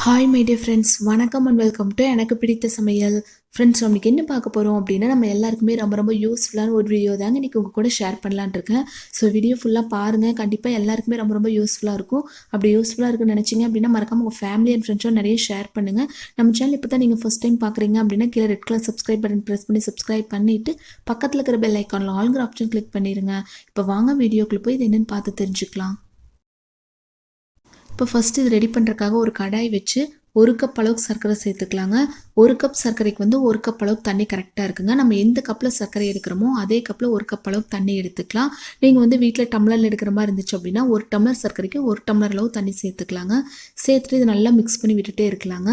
Hi my dear friends, வணக்கம் and welcome to எனக்கு பிடித்த சமையல். ஃப்ரெண்ட்ஸ், நம்மளுக்கு என்ன பார்க்க போகிறோம் அப்படின்னா, நம்ம எல்லாருக்குமே ரொம்ப ரொம்ப யூஸ்ஃபுல்லான ஒரு வீடியோ தாங்க இன்றைக்கி உங்கள் கூட ஷேர் பண்ணலான்னு இருக்கேன். ஸோ வீடியோ ஃபுல்லாக பாருங்கள், கண்டிப்பாக எல்லாருக்குமே ரொம்ப ரொம்ப யூஸ்ஃபுல்லாக இருக்கும். அப்படி யூஸ்ஃபுல்லாக இருக்குன்னு நினச்சிங்க அப்படின்னா மறக்காம உங்கள் ஃபேமிலி அண்ட் ஃப்ரெண்ட்ஸோட நிறைய ஷேர் பண்ணுங்கள். நம்ம சேனல் இப்போ தான் நீங்கள் ஃபஸ்ட் டைம் பார்க்குறீங்க அப்படின்னா கீழே red colour subscribe button press பண்ணி சப்ஸ்கிரைப் பண்ணிவிட்டு பக்கத்தில் இருக்கிற பெல் ஐக்கானில் ஆல்கிற ஆப்ஷன் கிளிக் பண்ணிடுங்க. இப்போ வாங்க வீடியோக்குள்ளே போய் இது என்னென்னு பார்த்து தெரிஞ்சுக்கலாம். இப்போ ஃபஸ்ட்டு இது ரெடி பண்ணுறதுக்காக ஒரு கடாய் வச்சு 1 கப் அளவுக்கு சர்க்கரை சேர்த்துக்கலாங்க. 1 கப் சர்க்கரைக்கு 1 கப் அளவுக்கு தண்ணி கரெக்டாக இருக்குங்க. நம்ம எந்த கப்பில் சர்க்கரை எடுக்கிறோமோ அதே கப்பில் 1 கப் அளவுக்கு தண்ணி எடுத்துக்கலாம். நீங்கள் வீட்டில் டம்ளரில் எடுக்கிற மாதிரி இருந்துச்சு அப்படின்னா 1 டம்ளர் சர்க்கரைக்கு 1 டம்ளர் அளவு தண்ணி சேர்த்துக்கலாங்க. சேர்த்துட்டு இது நல்லா மிக்ஸ் பண்ணி விட்டுட்டே இருக்கலாங்க.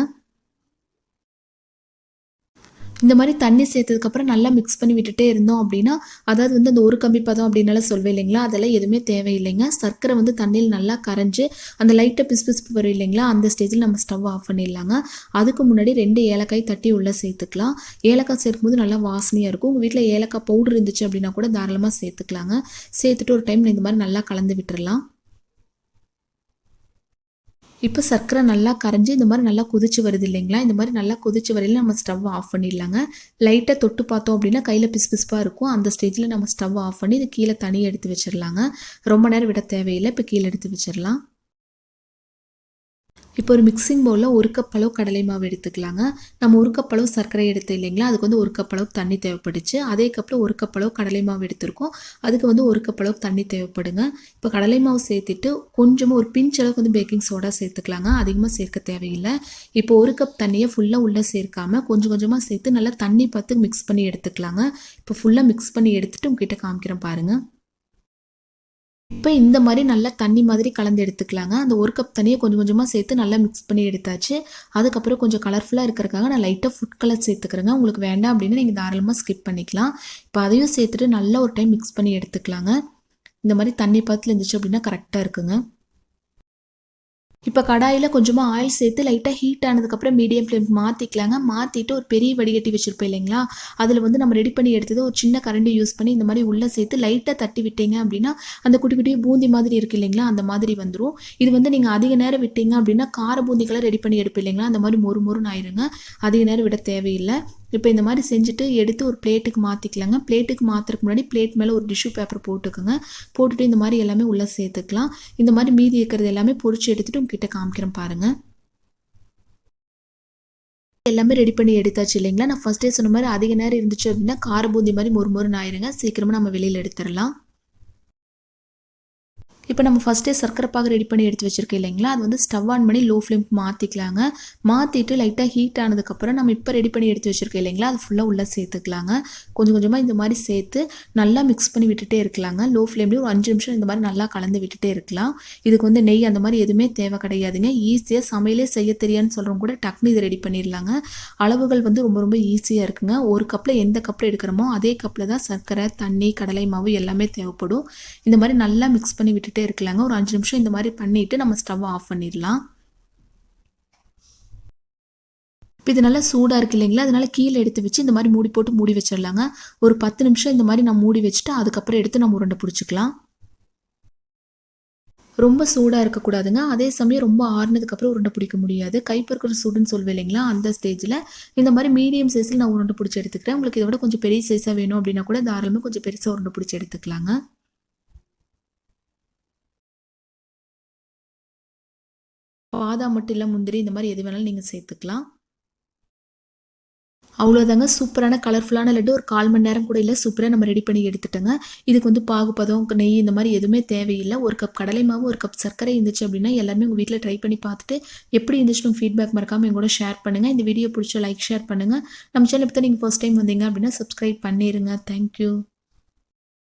இந்த மாதிரி தண்ணி சேர்த்ததுக்கப்புறம் நல்லா மிக்ஸ் பண்ணி விட்டுட்டே இருந்தோம் அப்படின்னா, அதாவது அந்த ஒரு கம்பி பதம் அப்படின்னாலும் சொல்வேன் இல்லைங்களா, அதெல்லாம் எதுவுமே தேவையில்லைங்க. சர்க்கரை தண்ணியில் நல்லா கரைஞ்சு அந்த லைட்டாக பிசுபிசுப்பு வரும் இல்லைங்களா, அந்த ஸ்டேஜில் நம்ம ஸ்டவ் ஆஃப் பண்ணிடலாங்க. அதுக்கு முன்னாடி 2 ஏலக்காய் தட்டி உள்ளே சேர்த்துக்கலாம். ஏலக்காய் சேர்க்கும்போது நல்லா வாசனையாக இருக்கும். உங்கள் வீட்டில் ஏலக்காய் பவுடர் இருந்துச்சு அப்படின்னா கூட தாராளமாக சேர்த்துக்கலாங்க. சேர்த்துட்டு ஒரு டைம் இந்த மாதிரி நல்லா கலந்து விட்டுறலாம். இப்போ சர்க்கரை நல்லா கரைஞ்சி இந்த மாதிரி நல்லா கொதிச்சு வருது இல்லைங்களா, இந்த மாதிரி நல்லா கொதிச்சு வரையில நம்ம ஸ்டவ் ஆஃப் பண்ணிடலாங்க. லைட்டாக தொட்டு பார்த்தோம் அப்படின்னா கையில் பிசுபிசுப்பாக இருக்கும். அந்த ஸ்டேஜில் நம்ம ஸ்டவ் ஆஃப் பண்ணி இது கீழே தனியாக எடுத்து வச்சிடலாங்க. ரொம்ப நேரம் விட தேவையில்லை. இப்போ கீழே எடுத்து வச்சிடலாம். இப்போ ஒரு மிக்சிங் பவுலில் 1 கப் அளவு கடலை மாவு எடுத்துக்கலாங்க. நம்ம 1 கப் அளவு சர்க்கரை எடுத்து இல்லைங்களா, அதுக்கு 1 கப் அளவு தண்ணி தேவைப்படுச்சு. அதே கப்பில் 1 கப் அளவு கடலை மாவு எடுத்திருக்கோம். அதுக்கு 1 கப் அளவு தண்ணி தேவைப்படுங்க. இப்போ கடலை மாவு சேர்த்துட்டு கொஞ்சமாக ஒரு பிஞ்ச் அளவுக்கு பேக்கிங் சோடா சேர்த்துக்கலாங்க. அதிகமாக சேர்க்க தேவையில்லை. இப்போ 1 கப் தண்ணியை ஃபுல்லாக உள்ளே சேர்க்காம கொஞ்சம் கொஞ்சமாக சேர்த்து நல்லா தண்ணி பார்த்து மிக்ஸ் பண்ணி எடுத்துக்கலாங்க. இப்போ ஃபுல்லாக மிக்ஸ் பண்ணி எடுத்துகிட்டு உங்ககிட்ட காமிக்கிறேன் பாருங்கள். இப்போ இந்த மாதிரி நல்லா தண்ணி மாதிரி கலந்து எடுத்துக்கலாங்க. அந்த 1 கப் தண்ணியை கொஞ்சம் கொஞ்சமாக சேர்த்து நல்லா மிக்ஸ் பண்ணி எடுத்தாச்சு. அதுக்கப்புறம் கொஞ்சம் கலர்ஃபுல்லாக இருக்கிறதுக்காக நான் லைட்டாக ஃபுட் கலர் சேர்த்துக்கிறேங்க. உங்களுக்கு வேண்டாம் அப்படின்னா நீங்கள் தாராளமாக ஸ்கிப் பண்ணிக்கலாம். இப்போ அதையும் சேர்த்துட்டு நல்லா ஒரு டைம் மிக்ஸ் பண்ணி எடுத்துக்கலாங்க. இந்த மாதிரி தண்ணி பாத்தில் இருந்துச்சு அப்படின்னா கரெக்டாக இருக்குங்க. இப்போ கடாயில் கொஞ்சமாக ஆயில் சேர்த்து லைட்டாக ஹீட் ஆனதுக்கப்புறம் மீடியம் ஃப்ளேம் மாற்றிக்கலாங்க. மாற்றிட்டு ஒரு பெரிய வடிகட்டி வச்சுருப்போம் இல்லைங்களா, அதில் நம்ம ரெடி பண்ணி எடுத்தது ஒரு சின்ன கரண்டி யூஸ் பண்ணி இந்த மாதிரி உள்ளே சேர்த்து லைட்டாக தட்டி விட்டீங்க அப்படின்னா அந்த குட்டி குட்டி பூந்தி மாதிரி இருக்குது இல்லைங்களா, அந்த மாதிரி வந்துடும். இது நீங்கள் அதிக நேரம் விட்டீங்க அப்படின்னா கார பூந்திக்கெல்லாம் ரெடி பண்ணி எடுப்போம் இல்லைங்களா, அந்த மாதிரி மொறு மொறுன்னு ஆயிருங்க. அதிக நேரம் விட தேவையில்லை. இப்போ இந்த மாதிரி செஞ்சுட்டு எடுத்து ஒரு பிளேட்டுக்கு மாற்றிக்கலாங்க. பிளேட்டுக்கு மாற்றுறதுக்கு முன்னாடி பிளேட் மேலே ஒரு டிஷ்யூ பேப்பர் போட்டுக்கோங்க. போட்டுட்டு இந்த மாதிரி எல்லாமே உள்ளே சேர்த்துக்கலாம். இந்த மாதிரி மீதி இருக்கிறது எல்லாமே பொரிச்சு எடுத்துகிட்டு உங்ககிட்ட காமிக்கிறேன் பாருங்கள். எல்லாமே ரெடி பண்ணி எடுத்தாச்சு இல்லைங்களா. நான் ஃபஸ்ட்டே சொன்ன மாதிரி அதிக நேரம் இருந்துச்சு அப்படின்னா கார பூந்தி மாதிரி மொறு மொறுன்னு ஆயிருங்க. சீக்கிரமாக நம்ம வெளியில் எடுத்துடலாம். இப்போ நம்ம ஃபஸ்ட்டே சர்க்கரை பாகு ரெடி பண்ணி எடுத்து வச்சுருக்கோம் இல்லைங்களா, அது ஸ்டவ் ஆன் பண்ணி லோ ஃப்ளேம்க்கு மாற்றிக்கலாங்க. மாற்றிட்டு லைட்டாக ஹீட் ஆனதுக்கப்புறம் நம்ம இப்போ ரெடி பண்ணி எடுத்து வச்சுருக்கோம் இல்லைங்களா, அது ஃபுல்லாக உள்ளே சேர்த்துக்கலாங்க. கொஞ்சம் கொஞ்சமாக இந்த மாதிரி சேர்த்து நல்லா மிக்ஸ் பண்ணி விட்டுட்டே இருக்கலாங்க. லோ ஃப்ளேம்லேயும் ஒரு 5 நிமிஷம் இந்த மாதிரி நல்லா கலந்து விட்டுட்டே இருக்கலாம். இதுக்கு நெய் அந்த மாதிரி எதுவுமே தேவை கிடையாதுங்க. ஈஸியாக சமையலே செய்ய தெரியான்னு சொல்கிறவங்க கூட டக்குனு இதை ரெடி பண்ணிடலாங்க. அளவுகள் ரொம்ப ரொம்ப ஈஸியாக இருக்குங்க. ஒரு கப்பில் எந்த கப்பில் எடுக்கிறோமோ அதே கப்பில் தான் சர்க்கரை, தண்ணி, கடலை மாவு எல்லாமே தேவைப்படும். இந்த மாதிரி நல்லா மிக்ஸ் பண்ணி விட்டுட்டு இருக்கலாங்க. ஒரு 5 நிமிஷம் இந்த மாதிரி பண்ணிட்டு நம்ம ஸ்டவ் ஆஃப் பண்ணிடலாம். இப்போ இது நல்லா சூடாக இருக்குது இல்லைங்களா, அதனால கீழே எடுத்து வச்சு இந்த மாதிரி மூடி போட்டு மூடி வச்சிடலாங்க. ஒரு 10 நிமிஷம் இந்த மாதிரி நான் மூடி வச்சுட்டு அதுக்கப்புறம் எடுத்து நம்ம உருண்டை பிடிச்சிக்கலாம். ரொம்ப சூடாக இருக்கக்கூடாதுங்க. அதே சமயம் ரொம்ப ஆறுனதுக்கப்புறம் உருண்டை பிடிக்க முடியாது. கைப்பொறுக்கிற சூடுன்னு சொல்வேன் இல்லைங்களா, அந்த ஸ்டேஜில் இந்த மாதிரி மீடியம் சைஸில் நான் உருண்டை பிடிச்சி எடுத்துக்கிறேன். உங்களுக்கு இதை விட கொஞ்சம் பெரிய சைஸாக வேணும் அப்படின்னா கூட தாராளமாக கொஞ்சம் பெருசாக உருண்டை பிடிச்சி எடுத்துக்கலாங்க. பாதாம் மட்டும் இல்லை, முந்திரி இந்த மாதிரி எது வேணாலும் நீங்கள் சேர்த்துக்கலாம். அவ்வளோதாங்க, சூப்பரான கலர்ஃபுல்லான லட்டு ஒரு 1/4 மணி நேரம் கூட இல்லை, சூப்பராக நம்ம ரெடி பண்ணி எடுத்துட்டோங்க. இதுக்கு பாகுபதம், நெய் இந்த மாதிரி எதுவுமே தேவையில்லை. 1 கப் கடலை மாவு, 1 கப் சர்க்கரை இருந்துச்சு அப்படின்னா எல்லாருமே உங்கள் வீட்டில் ட்ரை பண்ணி பார்த்துட்டு எப்படி இருந்துச்சுன்னு ஃபீட்பேக் மறக்காமல் எங்கூட ஷேர் பண்ணுங்கள். இந்த வீடியோ பிடிச்ச லைக் ஷேர் பண்ணுங்கள். நம்ம சேனல் இப்போ தான் நீங்கள் ஃபர்ஸ்ட் டைம் வந்தீங்க அப்படின்னா சப்ஸ்கிரைப் பண்ணிடுங்க. தேங்க்யூ.